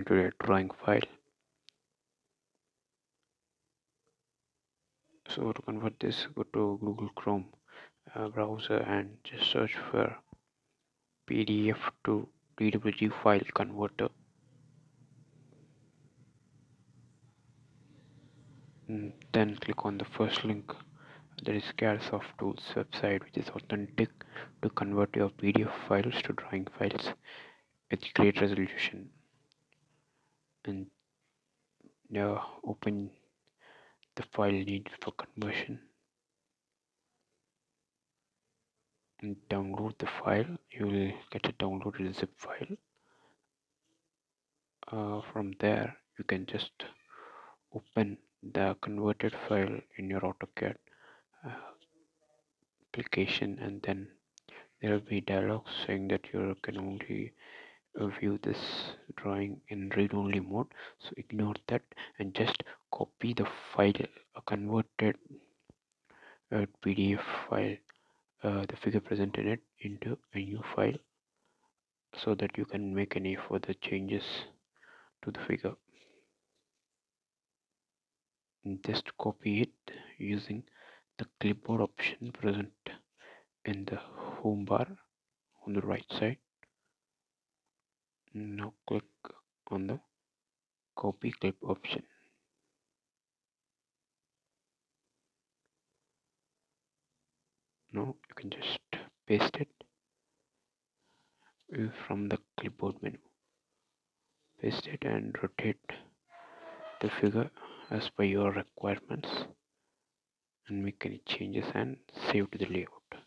into a drawing file. So to convert this, go to Google Chrome browser and just search for PDF to DWG file converter. Then click on the first link, that is Carsoft Tools website, which is authentic to convert your PDF files to drawing files with great resolution. And open the file needed for conversion and download the file. You will get a downloaded zip file. From there you can just open the converted file in your AutoCAD application, and then there will be dialogue saying that you can only view this drawing in read-only mode, so ignore that and just copy the file, a converted PDF file, the figure present in it, into a new file so that you can make any further changes to the figure. And just copy it using the clipboard option present in the home bar on the right side. Now click on the copy clip option. Now you can just paste it from the clipboard menu. Paste it and rotate the figure as per your requirements and make any changes and save to the layout.